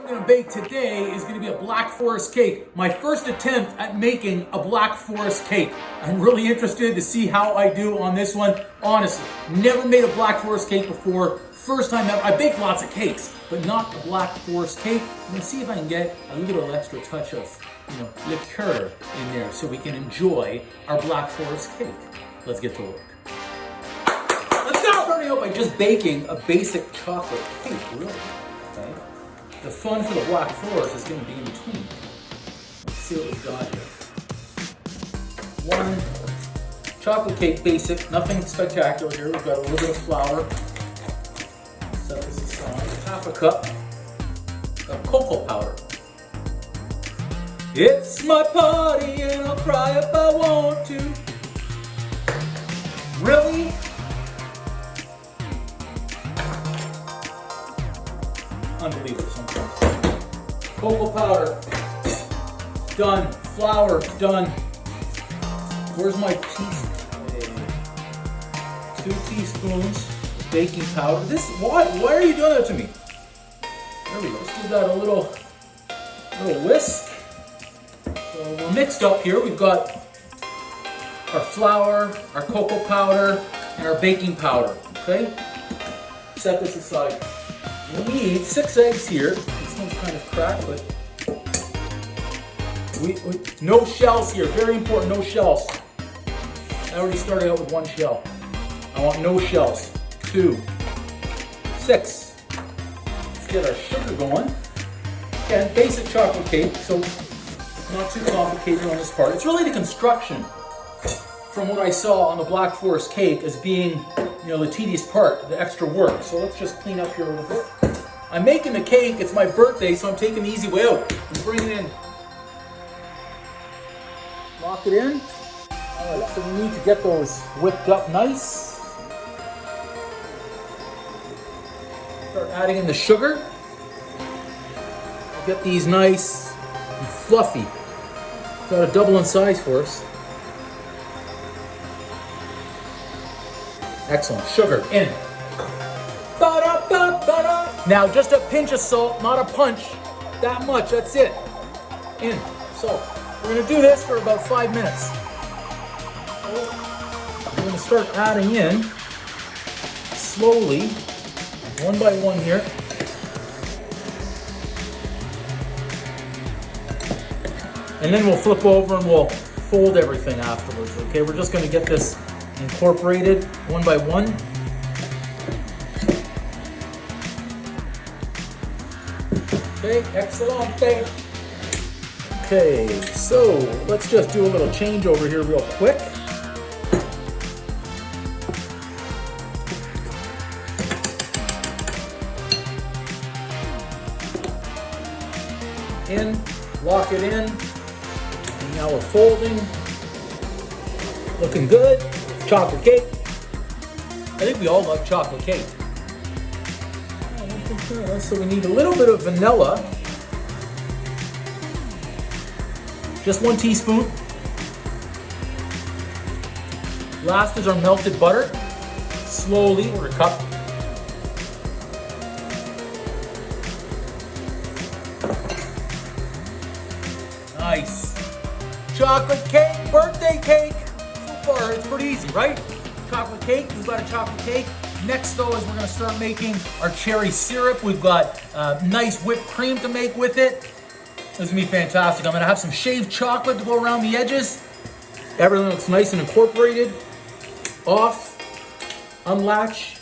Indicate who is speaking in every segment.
Speaker 1: I'm gonna bake today is gonna be a Black Forest cake. My first attempt at making a Black Forest cake. I'm really interested to see how I do on this one. Honestly, never made a Black Forest cake before. First time ever. I baked lots of cakes, but not a Black Forest cake. I'm gonna see if I can get a little extra touch of, liqueur in there so we can enjoy our Black Forest cake. Let's get to work. Let's start starting out by just baking a basic chocolate cake, really. Okay? The fun for the Black Forest is going to be in between. Let's see what we've got here. One chocolate cake basic, nothing spectacular here. We've got a little bit of flour. Set this aside. Half a cup of cocoa powder. It's my party and I'll cry if I want to. Really? Unbelievable sometimes. Cocoa powder, done. Flour, done. Where's my teaspoon? 2 teaspoons of baking powder. Why are you doing that to me? There we go. Let's give that a little whisk. So we're mixed up here. We've got our flour, our cocoa powder, and our baking powder. Okay? Set this aside. We need 6 eggs here. This one's kind of cracked, but no shells here. Very important, no shells. I already started out with 1 shell. I want no shells. 2, 6. Let's get our sugar going. Again, basic chocolate cake, so not too complicated on this part. It's really the construction from what I saw on the Black Forest cake as being, the tedious part, the extra work. So let's just clean up here a little bit. I'm making the cake, it's my birthday, so I'm taking the easy way out. I'm bringing it in. Lock it in. All right, so we need to get those whipped up nice. Start adding in the sugar. Get these nice and fluffy. Got to double in size for us. Excellent. Sugar in. Ba-da-ba-ba-da. Now just a pinch of salt, not a punch. That much, that's it. In. So we're going to do this for about 5 minutes. We're going to start adding in slowly, one by one here. And then we'll flip over and we'll fold everything afterwards, okay? We're just going to get this incorporated one by one. Okay, excellent. Okay, so let's just do a little change over here real quick. In, lock it in. And now we're folding. Looking good. Chocolate cake. I think we all love chocolate cake. So we need a little bit of vanilla. Just 1 teaspoon. Last is our melted butter. Slowly, or a cup. Nice. Chocolate cake, birthday cake. So far, it's pretty easy, right? Chocolate cake, we've got a chocolate cake. Next though is we're gonna start making our cherry syrup. We've got nice whipped cream to make with it. This is gonna be fantastic. I'm gonna have some shaved chocolate to go around the edges. Everything looks nice and incorporated. Off, unlatch,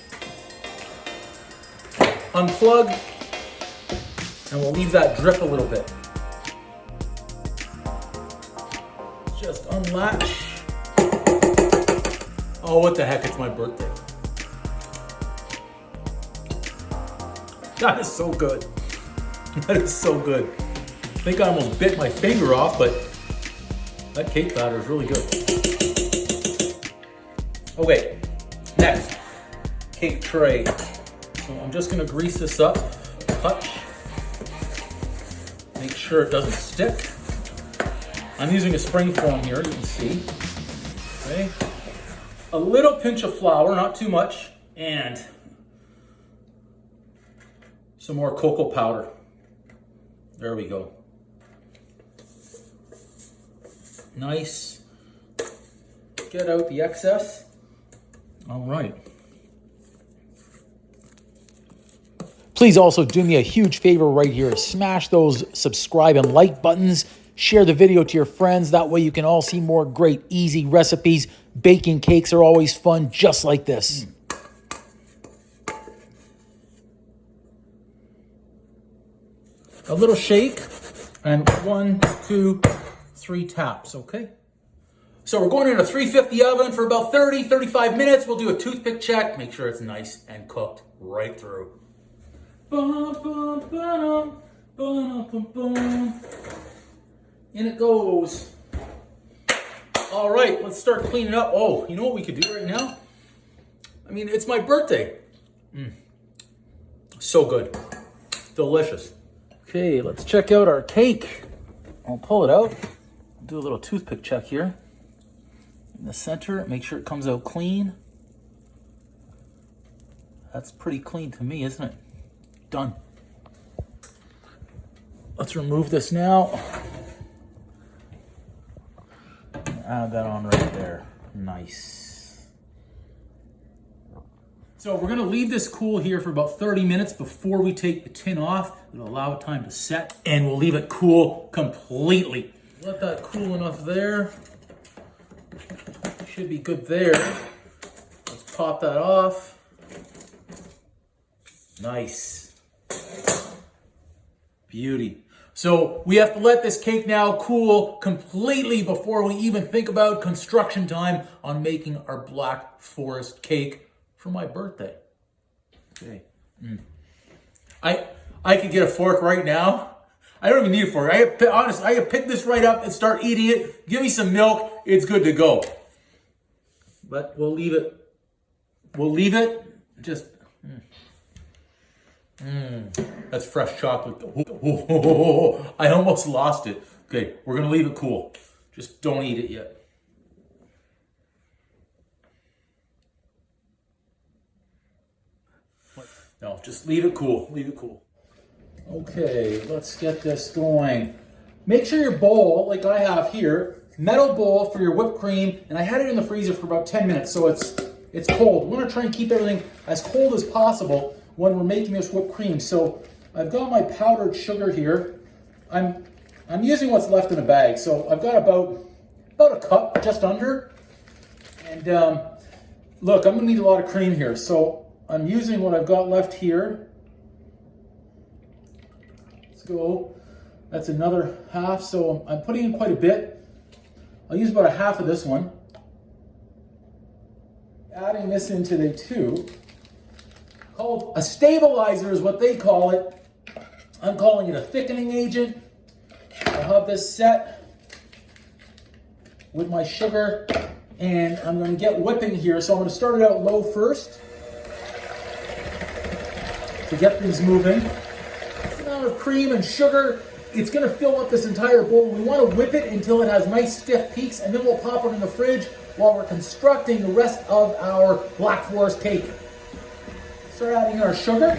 Speaker 1: unplug, and we'll leave that drip a little bit. Just unlatch. Oh, what the heck, it's my birthday. That is so good. That is so good. I think I almost bit my finger off, but that cake batter is really good. Okay, next, cake tray. So I'm just gonna grease this up, touch. Make sure it doesn't stick. I'm using a spring foam here, you can see. Okay. A little pinch of flour, not too much, and some more cocoa powder. There we go. Nice. Get out the excess. All right.
Speaker 2: Please also do me a huge favor right here. Smash those subscribe and like buttons. Share the video to your friends. That way you can all see more great, easy recipes. Baking cakes are always fun, just like this.
Speaker 1: A little shake, and 1, 2, 3 taps, okay? So we're going in a 350 oven for about 30, 35 minutes. We'll do a toothpick check, make sure it's nice and cooked right through. In it goes. All right, let's start cleaning up. Oh, you know what we could do right now? I mean, it's my birthday. So good. Delicious.
Speaker 2: Okay, let's check out our cake. I'll pull it out. Do a little toothpick check here. In the center, make sure it comes out clean. That's pretty clean to me, isn't it? Done. Let's remove this now. Add that on right there. Nice.
Speaker 1: So we're gonna leave this cool here for about 30 minutes before we take the tin off. It'll allow it time to set, and we'll leave it cool completely. Let that cool enough there. Should be good there. Let's pop that off. Nice. Beauty. So we have to let this cake now cool completely before we even think about construction time on making our Black Forest cake for my birthday. Okay. I could get a fork right now. I don't even need a fork. Honestly, I could pick this right up and start eating it. Give me some milk. It's good to go. But we'll leave it. We'll leave it. Just. That's fresh chocolate. I almost lost it. Okay, we're gonna leave it cool. Just don't eat it yet. No, just leave it cool. Leave it cool. Okay, let's get this going. Make sure your bowl, like I have here, metal bowl for your whipped cream, and I had it in the freezer for about 10 minutes, so it's cold. We want to try and keep everything as cold as possible when we're making this whipped cream. So I've got my powdered sugar here. I'm using what's left in the bag. So I've got about a cup, just under. And look, I'm gonna need a lot of cream here. So I'm using what I've got left here. Let's go. That's another half. So I'm putting in quite a bit. I'll use about a half of this one. Adding this in today too. Called a stabilizer is what they call it. I'm calling it a thickening agent. I'll have this set with my sugar, and I'm going to get whipping here. So I'm going to start it out low first to get things moving. This amount of cream and sugar, it's going to fill up this entire bowl. We want to whip it until it has nice stiff peaks, and then we'll pop it in the fridge while we're constructing the rest of our Black Forest cake. Start adding our sugar,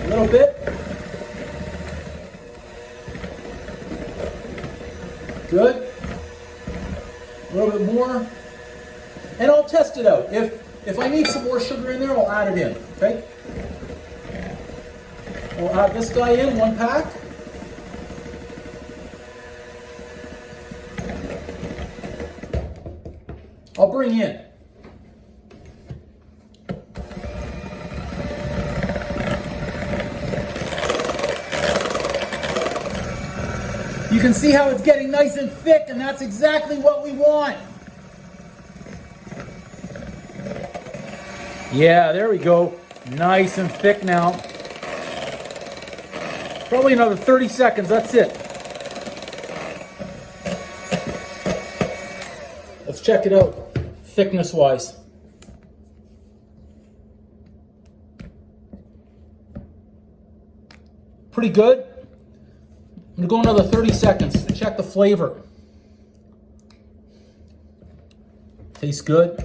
Speaker 1: a little bit. Good. A little bit more. And I'll test it out. If I need some more sugar in there, I'll add it in, okay? We'll add this guy in, 1 pack. I'll bring in. You can see how it's getting nice and thick, and that's exactly what we want. Yeah, there we go. Nice and thick now. Probably another 30 seconds, that's it. Let's check it out, thickness-wise. Pretty good. I'm gonna go another 30 seconds to check the flavor. Tastes good.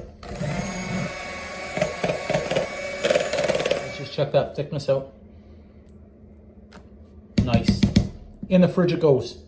Speaker 1: Let's just check that thickness out.
Speaker 2: Nice. In the fridge it goes.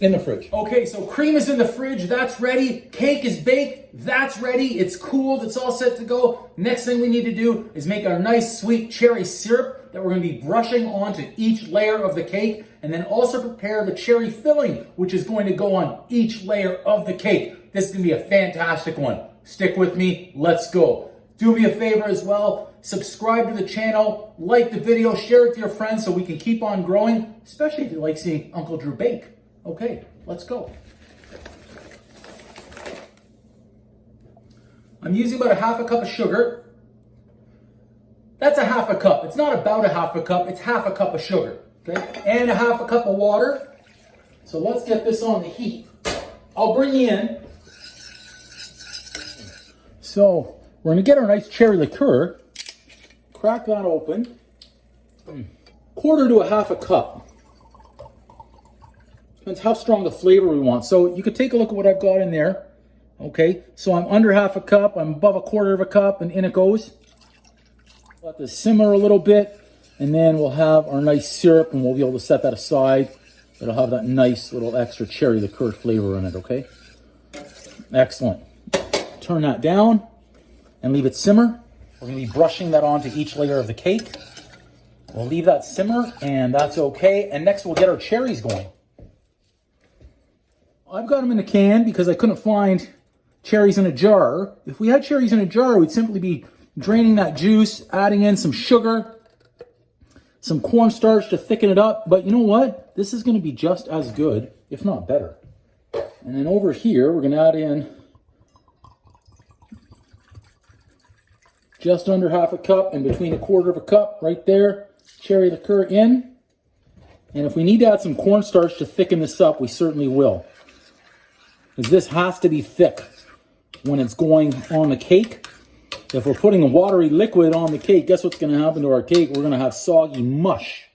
Speaker 2: In the fridge.
Speaker 1: Okay, so cream is in the fridge, that's ready. Cake is baked, that's ready. It's cooled, it's all set to go. Next thing we need to do is make our nice sweet cherry syrup that we're gonna be brushing onto each layer of the cake, and then also prepare the cherry filling, which is going to go on each layer of the cake. This is gonna be a fantastic one. Stick with me, let's go. Do me a favor as well, subscribe to the channel, like the video, share it to your friends so we can keep on growing, especially if you like seeing Uncle Drew bake. Okay, let's go. I'm using about a half a cup of sugar. That's a half a cup. It's not about a half a cup, it's half a cup of sugar. Okay, and a half a cup of water. So let's get this on the heat. I'll bring you in. So we're gonna get our nice cherry liqueur. Crack that open. Quarter to a half a cup. Depends how strong the flavor we want. So you could take a look at what I've got in there. Okay, so I'm under half a cup, I'm above a quarter of a cup, and in it goes. Let this simmer a little bit, and then we'll have our nice syrup, and we'll be able to set that aside. It'll have that nice little extra cherry liqueur flavor in it, okay? Excellent. Turn that down and leave it simmer. We're gonna be brushing that onto each layer of the cake. We'll leave that simmer, and that's okay. And next we'll get our cherries going. I've got them in a can because I couldn't find cherries in a jar. If we had cherries in a jar, we'd simply be draining that juice, adding in some sugar, some cornstarch to thicken it up. But you know what? This is going to be just as good, if not better. And then over here, we're going to add in just under half a cup and between a quarter of a cup right there, cherry liqueur in. And if we need to add some cornstarch to thicken this up, we certainly will. Because this has to be thick when it's going on the cake. If we're putting a watery liquid on the cake, guess what's going to happen to our cake? We're going to have soggy mush,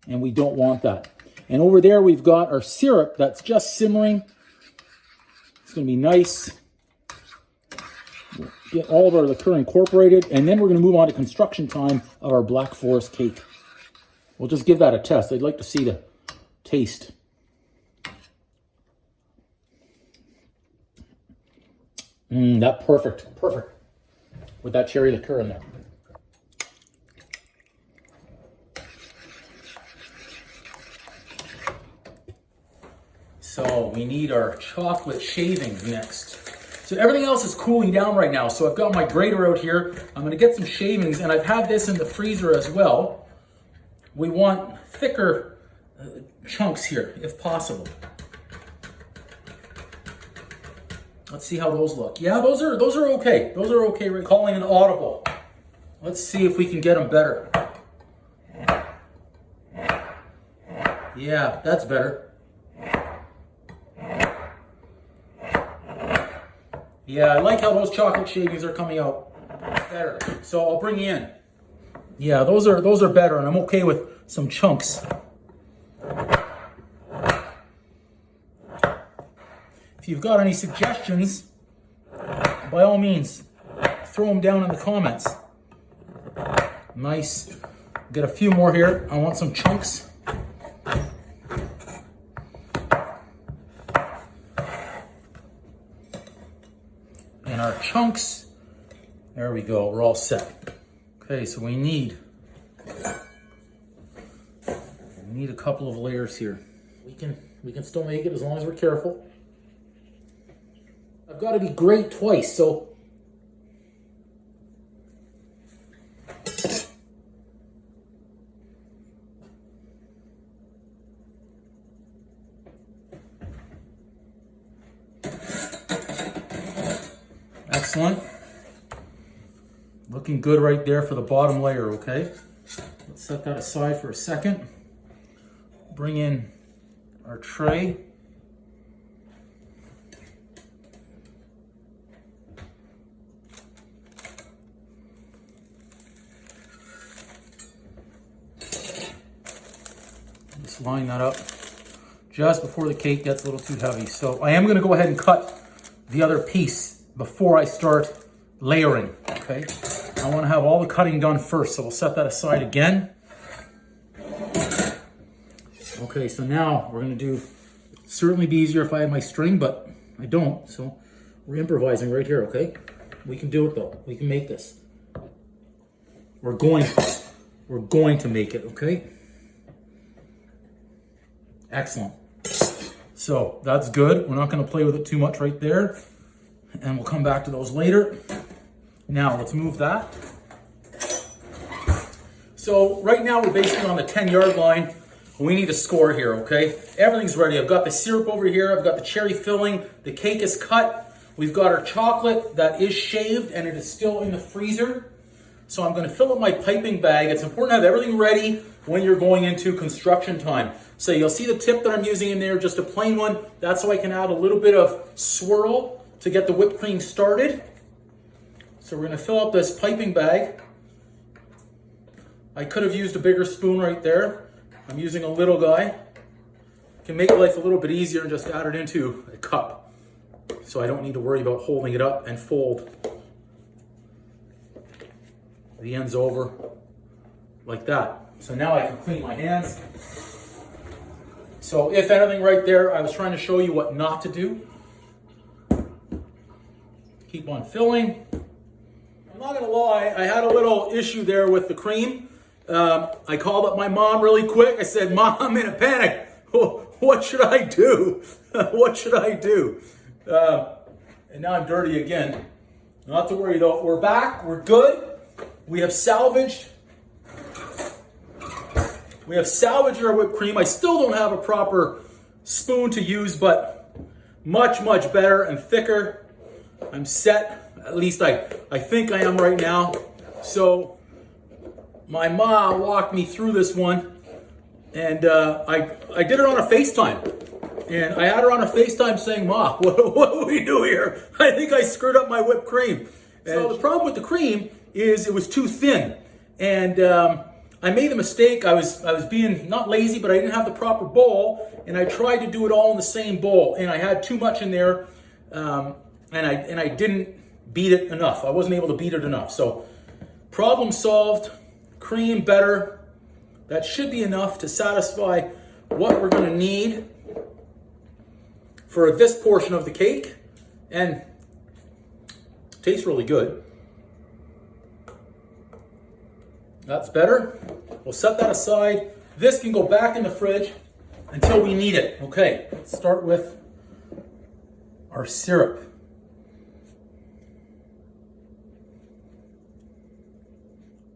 Speaker 1: and we don't want that. And over there, we've got our syrup that's just simmering. It's going to be nice. We'll get all of our liqueur incorporated, and then we're going to move on to construction time of our Black Forest cake. We'll just give that a test. I'd like to see the taste. That perfect with that cherry liqueur in there. So we need our chocolate shavings next. So everything else is cooling down right now. So I've got my grater out here. I'm gonna get some shavings, and I've had this in the freezer as well. We want thicker chunks here, if possible. Let's see how those look. Yeah, those are okay. Those are okay. We're calling an audible. Let's see if we can get them better. Yeah, that's better. Yeah, I like how those chocolate shavings are coming out better. So I'll bring you in. Yeah, those are better, and I'm okay with some chunks. If you've got any suggestions, by all means, throw them down in the comments. Nice. Get a few more here. I want some chunks. And our chunks, there we go, we're all set. Okay, so we need a couple of layers here. We can still make it as long as we're careful. I've got to be great twice, so excellent. Looking good right there for the bottom layer, okay? Let's set that aside for a second. Bring in our tray. Just line that up just before the cake gets a little too heavy. So I am going to go ahead and cut the other piece before I start layering, okay? I want to have all the cutting done first, so we'll set that aside again. Okay, so now we're going to do, certainly be easier if I had my string, but I don't, so we're improvising right here, okay? We can do it though. We can make this. We're going to make it, okay? Excellent. So that's good. We're not going to play with it too much right there, and we'll come back to those later. Now let's move that. So right now we're basically on the 10-yard line. We need to score here, okay? Everything's ready. I've got the syrup over here. I've got the cherry filling. The cake is cut. We've got our chocolate that is shaved and it is still in the freezer. So I'm going to fill up my piping bag. It's important to have everything ready when you're going into construction time. So you'll see the tip that I'm using in there, just a plain one. That's so I can add a little bit of swirl to get the whipped cream started. So we're going to fill up this piping bag. I could have used a bigger spoon right there. I'm using a little guy. Can make life a little bit easier and just add it into a cup. So I don't need to worry about holding it up and fold the ends over like that. So now I can clean my hands. So if anything right there, I was trying to show you what not to do. Keep on filling. I'm not gonna lie, I had a little issue there with the cream. I called up my mom really quick. I said, Mom, I'm in a panic. What should I do? What should I do? And now I'm dirty again. Not to worry though, we're back, we're good. We have salvaged our whipped cream. I still don't have a proper spoon to use, but much, much better and thicker. I'm set, at least I think I am right now. So my mom walked me through this one, and I did it on a FaceTime. And I had her on a FaceTime saying, Ma, what do we do here? I think I screwed up my whipped cream. So the problem with the cream is it was too thin. And I made a mistake. I was being not lazy, but I didn't have the proper bowl. And I tried to do it all in the same bowl. And I had too much in there. And I didn't beat it enough. I wasn't able to beat it enough. So problem solved. Cream better. That should be enough to satisfy what we're going to need for this portion of the cake, and it tastes really good. That's better. We'll set that aside. This can go back in the fridge until we need it. Okay, let's start with our syrup.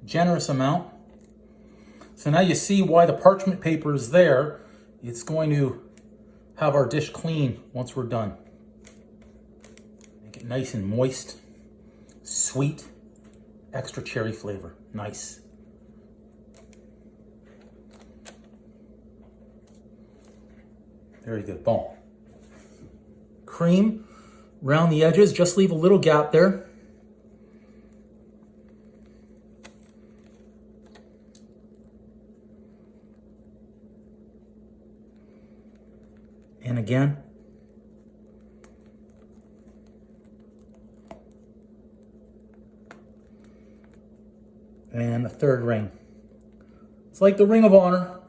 Speaker 1: Generous amount. So now you see why the parchment paper is there. It's going to have our dish clean once we're done. Make it nice and moist, sweet, extra cherry flavor. Nice. Very good. Boom. Cream around the edges. Just leave a little gap there. And again. And a third ring. It's like the Ring of Honor,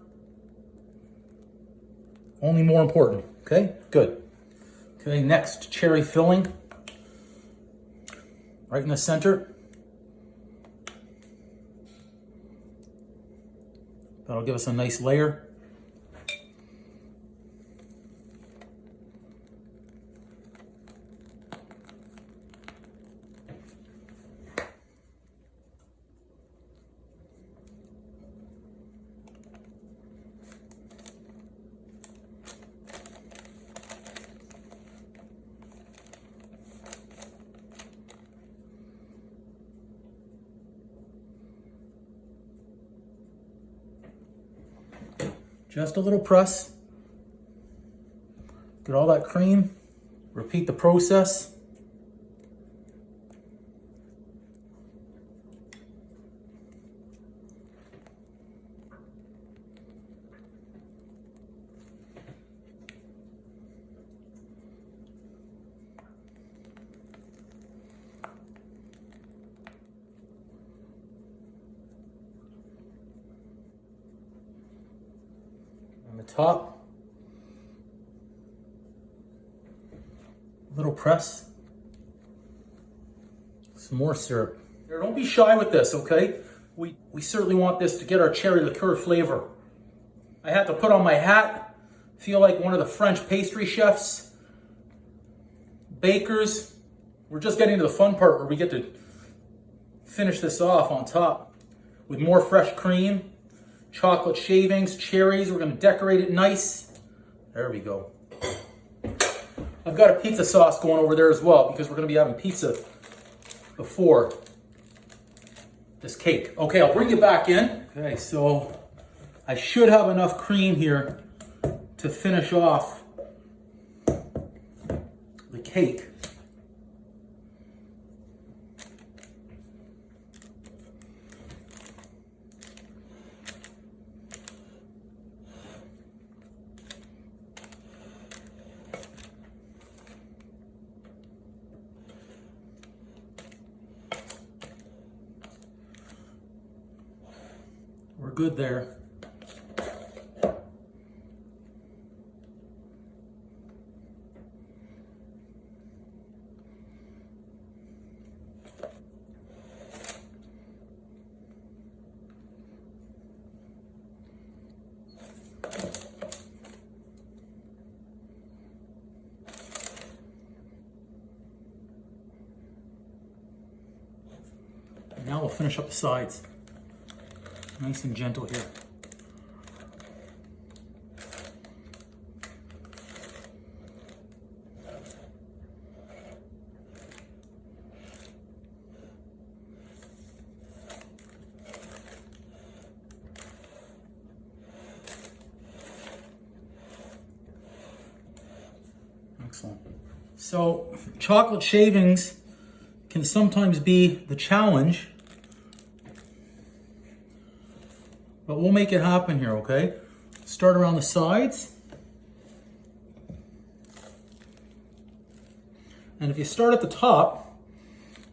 Speaker 1: only more important. Okay, good. Okay, next, cherry filling. Right in the center. That'll give us a nice layer. Just a little press. Get all that cream. Repeat the process. top. Little press. Some more syrup. Here, don't be shy with this, okay? We certainly want this to get our cherry liqueur flavor. I had to put on my hat, feel like one of the French pastry chefs, bakers. We're just getting to the fun part where we get to finish this off on top with more fresh cream, chocolate shavings, cherries. We're gonna decorate it nice. There we go. I've got a pizza sauce going over there as well because we're gonna be having pizza before this cake. Okay, I'll bring you back in. Okay, so I should have enough cream here to finish off the cake. We're good there. Now we'll finish up the sides. Nice and gentle here. Excellent. So chocolate shavings can sometimes be the challenge, but we'll make it happen here, okay? Start around the sides. And if you start at the top,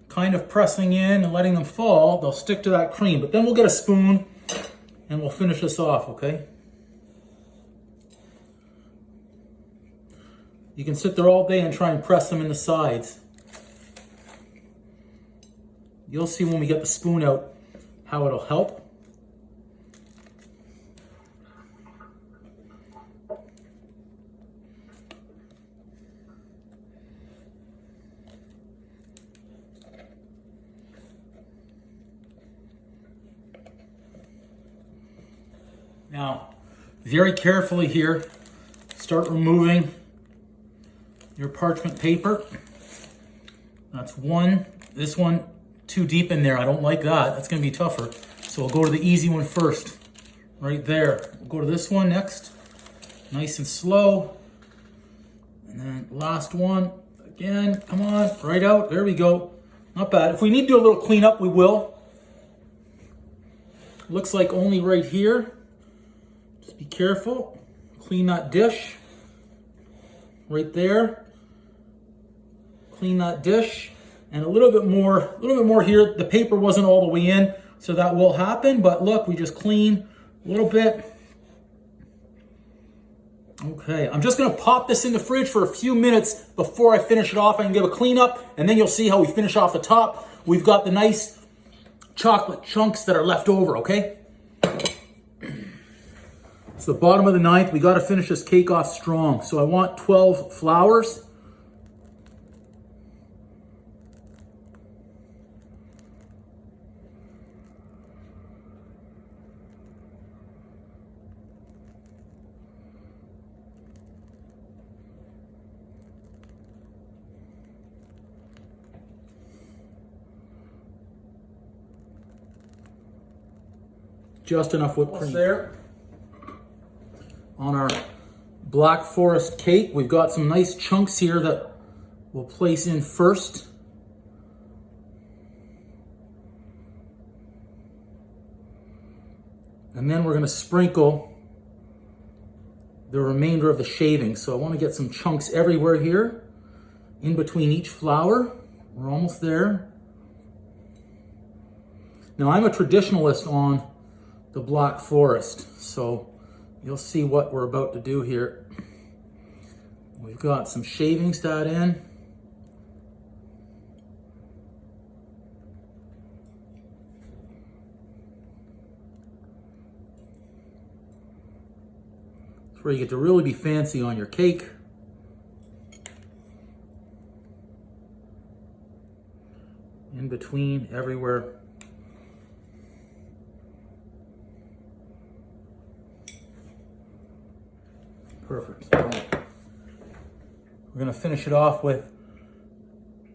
Speaker 1: kind of pressing in and letting them fall, they'll stick to that cream. But then we'll get a spoon and we'll finish this off, okay? You can sit there all day and try and press them in the sides. You'll see when we get the spoon out how it'll help. Now, very carefully here, start removing your parchment paper. That's one. This one, too deep in there. I don't like that. That's gonna be tougher. So we'll go to the easy one first, right there. We'll go to this one next, nice and slow. And then last one, again, come on, right out. There we go. Not bad. If we need to do a little cleanup, we will. Looks like only right here. Just be careful. Clean that dish. Right there. Clean that dish. And a little bit more here. The paper wasn't all the way in, so that will happen. But look, we just clean a little bit. Okay, I'm just gonna pop this in the fridge for a few minutes before I finish it off. I can give a cleanup, and then you'll see how we finish off the top. We've got the nice chocolate chunks that are left over, okay? It's the bottom of the ninth. We gotta finish this cake off strong. So I want 12 flowers. Just enough whipped cream there. On our Black Forest cake, we've got some nice chunks here that we'll place in first. And then we're going to sprinkle the remainder of the shavings. So I want to get some chunks everywhere here, in between each flower. We're almost there. Now I'm a traditionalist on the Black Forest, so you'll see what we're about to do here. We've got some shavings to add in. It's where you get to really be fancy on your cake. In between, everywhere. Perfect. All right. We're going to finish it off with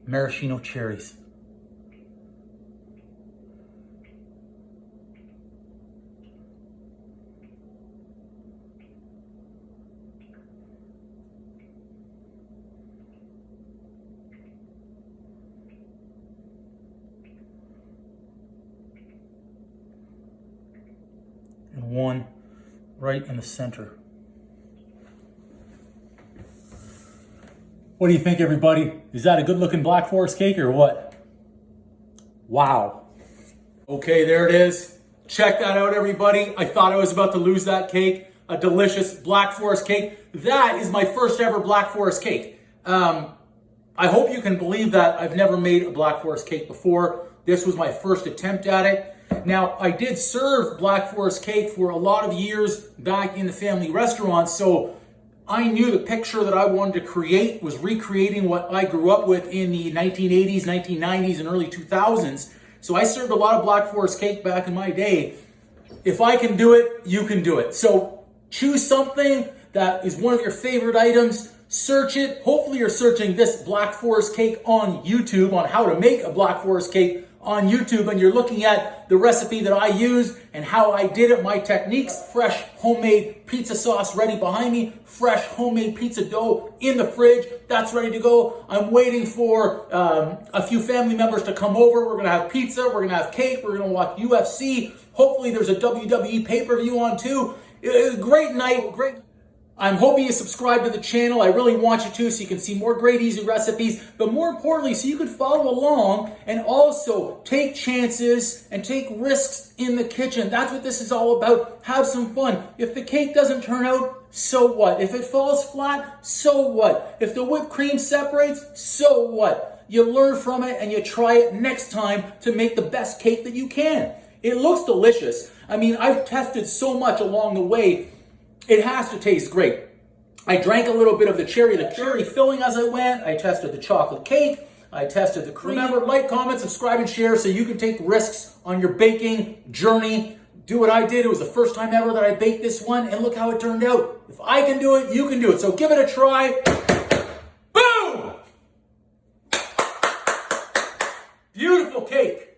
Speaker 1: maraschino cherries. And one right in the center. What do you think, everybody? Is that a good looking Black Forest cake or what? Wow. Okay, there it is. Check that out, everybody. I thought I was about to lose that cake. A delicious Black Forest cake. That is my first ever Black Forest cake. I hope you can believe that I've never made a Black Forest cake before. This was my first attempt at it. Now, I did serve Black Forest cake for a lot of years back in the family restaurant, so I knew the picture that I wanted to create was recreating what I grew up with in the 1980s, 1990s, and early 2000s. So I served a lot of Black Forest cake back in my day. If I can do it, you can do it. So choose something that is one of your favorite items, search it. Hopefully you're searching this Black Forest cake on YouTube, on how to make a Black Forest cake on YouTube, and you're looking at the recipe that I used and how I did it, my techniques. Fresh homemade pizza sauce ready behind me, fresh homemade pizza dough in the fridge, that's ready to go. I'm waiting for a few family members to come over. We're gonna have pizza, we're gonna have cake, we're gonna watch UFC. Hopefully there's a WWE pay-per-view on too. Great night, great. I'm hoping you subscribe to the channel. I really want you to, so you can see more great easy recipes, but more importantly, so you can follow along and also take chances and take risks in the kitchen. That's what this is all about. Have some fun. If the cake doesn't turn out, so what? If it falls flat, so what? If the whipped cream separates, so what? You learn from it and you try it next time to make the best cake that you can. It looks delicious. I mean, I've tested so much along the way. It has to taste great. I drank a little bit of the cherry filling as I went. I tested the chocolate cake. I tested the cream. Remember, like, comment, subscribe, and share so you can take risks on your baking journey. Do what I did. It was the first time ever that I baked this one, and look how it turned out. If I can do it, you can do it. So give it a try. Boom! Beautiful cake.